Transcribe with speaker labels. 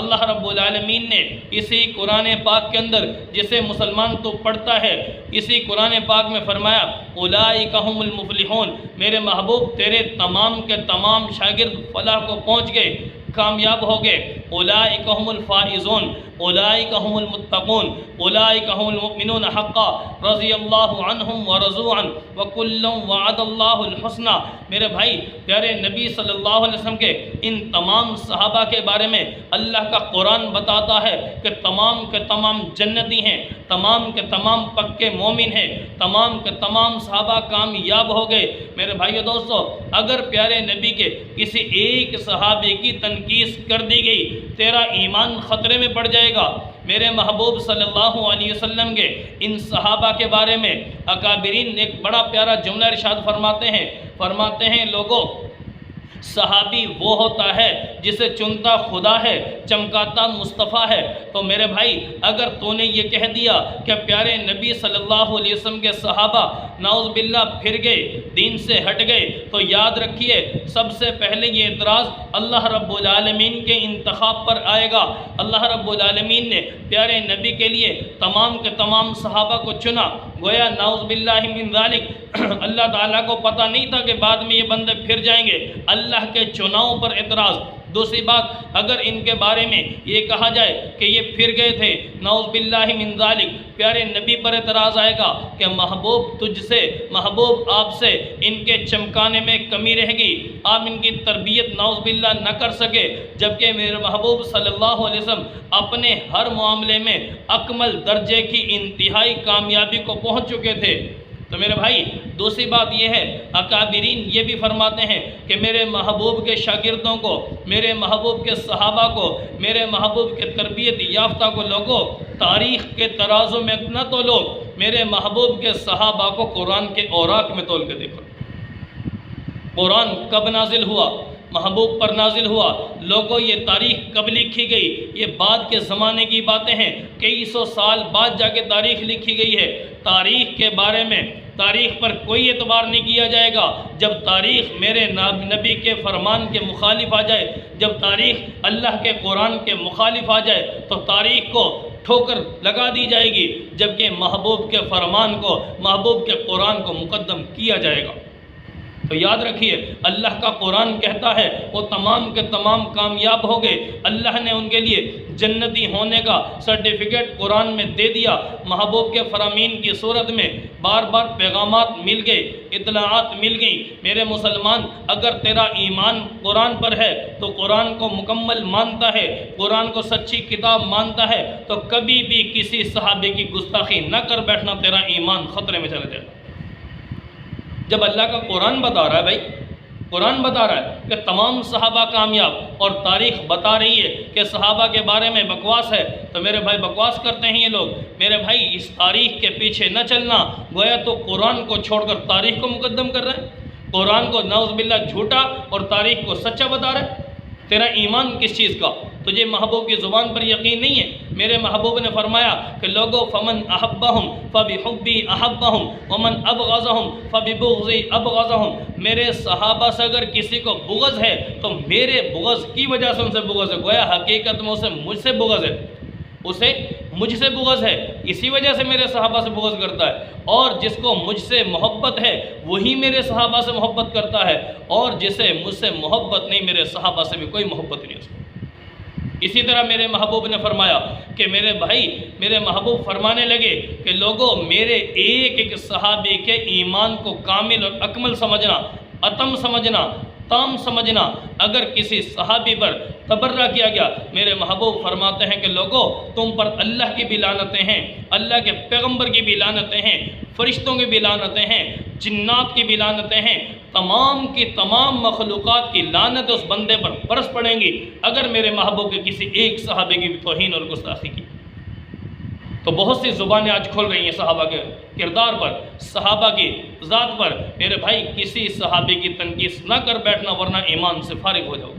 Speaker 1: اللہ رب العالمین نے اسی قرآن پاک کے اندر جسے مسلمان تو پڑھتا ہے، اسی قرآن پاک میں فرمایا اولئک ھم المفلحون، میرے محبوب تیرے تمام کے تمام شاگرد فلاح کو پہنچ گئے، کامیاب ہو گئے۔ اولئک ھم الفائزون، اولئک ھم المتقون، اولئک ھم المؤمنون حقا رضی اللہ عنہم ورضوا عنہ وکلا وعد اللہ الحسنی۔ میرے بھائی پیارے نبی صلی اللہ علیہ وسلم کے ان تمام صحابہ کے بارے میں اللہ کا قرآن بتاتا ہے کہ تمام کے تمام جنتی ہیں، تمام کے تمام پکے مومن ہیں، تمام کے تمام صحابہ کامیاب ہو گئے۔ میرے بھائیو دوستو، اگر پیارے نبی کے کسی ایک صحابی کی تنقیص کر دی گئی، تیرا ایمان خطرے میں پڑ جائے گا۔ میرے محبوب صلی اللہ علیہ وسلم کے ان صحابہ کے بارے میں اکابرین ایک بڑا پیارا جملہ ارشاد فرماتے ہیں لوگوں، صحابی وہ ہوتا ہے جسے چنتا خدا ہے، چمکاتا مصطفیٰ ہے۔ تو میرے بھائی اگر تو نے یہ کہہ دیا کہ پیارے نبی صلی اللہ علیہ وسلم کے صحابہ نعوذ باللہ پھر گئے، دین سے ہٹ گئے، تو یاد رکھیے سب سے پہلے یہ اعتراض اللہ رب العالمین کے انتخاب پر آئے گا۔ اللہ رب العالمین نے پیارے نبی کے لیے تمام کے تمام صحابہ کو چنا، گویا نعوذ باللہ من ذالک اللہ تعالیٰ کو پتہ نہیں تھا کہ بعد میں یہ بندے پھر جائیں گے۔ اللہ کے چناؤ پر اعتراض۔ دوسری بات، اگر ان کے بارے میں یہ کہا جائے کہ یہ پھر گئے تھے، نعوذ باللہ من ذالک پیارے نبی پر اعتراض آئے گا کہ محبوب تجھ سے، محبوب آپ سے ان کے چمکانے میں کمی رہ گئی، آپ ان کی تربیت نعوذ باللہ نہ کر سکے، جبکہ میرے محبوب صلی اللہ علیہ وسلم اپنے ہر معاملے میں اکمل درجے کی انتہائی کامیابی کو پہنچ چکے تھے۔ تو میرے بھائی دوسری بات یہ ہے، اکابرین یہ بھی فرماتے ہیں کہ میرے محبوب کے شاگردوں کو، میرے محبوب کے صحابہ کو، میرے محبوب کے تربیت یافتہ کو لوگوں تاریخ کے ترازو میں نہ تولو، میرے محبوب کے صحابہ کو قرآن کے اوراق میں تول کے دیکھو۔ قرآن کب نازل ہوا؟ محبوب پر نازل ہوا۔ لوگوں یہ تاریخ کب لکھی گئی؟ یہ بعد کے زمانے کی باتیں ہیں، کئی سو سال بعد جا کے تاریخ لکھی گئی ہے۔ تاریخ کے بارے میں، تاریخ پر کوئی اعتبار نہیں کیا جائے گا جب تاریخ میرے نبی کے فرمان کے مخالف آ جائے، جب تاریخ اللہ کے قرآن کے مخالف آ جائے تو تاریخ کو ٹھوکر لگا دی جائے گی، جبکہ محبوب کے فرمان کو، محبوب کے قرآن کو مقدم کیا جائے گا۔ تو یاد رکھیے اللہ کا قرآن کہتا ہے وہ تمام کے تمام کامیاب ہو گئے، اللہ نے ان کے لیے جنتی ہونے کا سرٹیفکیٹ قرآن میں دے دیا۔ محبوب کے فرامین کی صورت میں بار بار پیغامات مل گئے، اطلاعات مل گئیں۔ میرے مسلمان اگر تیرا ایمان قرآن پر ہے تو قرآن کو مکمل مانتا ہے، قرآن کو سچی کتاب مانتا ہے، تو کبھی بھی کسی صحابی کی گستاخی نہ کر بیٹھنا، تیرا ایمان خطرے میں چلا جائے گا۔ جب اللہ کا قرآن بتا رہا ہے، بھائی قرآن بتا رہا ہے کہ تمام صحابہ کامیاب، اور تاریخ بتا رہی ہے کہ صحابہ کے بارے میں بکواس ہے، تو میرے بھائی بکواس کرتے ہیں یہ لوگ۔ میرے بھائی اس تاریخ کے پیچھے نہ چلنا، گویا تو قرآن کو چھوڑ کر تاریخ کو مقدم کر رہے ہیں، قرآن کو نعوذ باللہ جھوٹا اور تاریخ کو سچا بتا رہے ہیں۔ تیرا ایمان کس چیز کا؟ تجھے محبوب کی زبان پر یقین نہیں ہے؟ میرے محبوب نے فرمایا کہ لوگوں فمن احبہم فبحبی احبہم ومن ابغضہم فببغضی ابغضہم، میرے صحابہ سے اگر کسی کو بغض ہے تو میرے بغض کی وجہ سے ان سے بغض ہے، گویا حقیقت میں اسے مجھ سے بغض ہے، اسے مجھ سے بغض ہے، اسی وجہ سے میرے صحابہ سے بغض کرتا ہے۔ اور جس کو مجھ سے محبت ہے وہی میرے صحابہ سے محبت کرتا ہے، اور جسے مجھ سے محبت نہیں میرے صحابہ سے بھی کوئی محبت نہیں ہے۔ اسی طرح میرے محبوب نے فرمایا کہ میرے بھائی، میرے محبوب فرمانے لگے کہ لوگوں میرے ایک ایک صحابی کے ایمان کو کامل اور اکمل سمجھنا، اتم سمجھنا، تام سمجھنا۔ اگر کسی صحابی پر تبرہ کیا گیا، میرے محبوب فرماتے ہیں کہ لوگوں تم پر اللہ کی بھی لعنتیں ہیں، اللہ کے پیغمبر کی بھی لعنتیں ہیں، فرشتوں کی بھی لعنتیں ہیں، جنات کی بھی لعنتیں ہیں، تمام کی تمام مخلوقات کی لعنت اس بندے پر برس پڑیں گی اگر میرے محبوب کے کسی ایک صحابی کی بھی توہین اور گستاخی کی۔ تو بہت سی زبانیں آج کھل رہی ہیں صحابہ کے کردار پر، صحابہ کی ذات پر۔ میرے بھائی کسی صحابی کی تنقیص نہ کر بیٹھنا ورنہ ایمان سے فارغ ہو جاؤ۔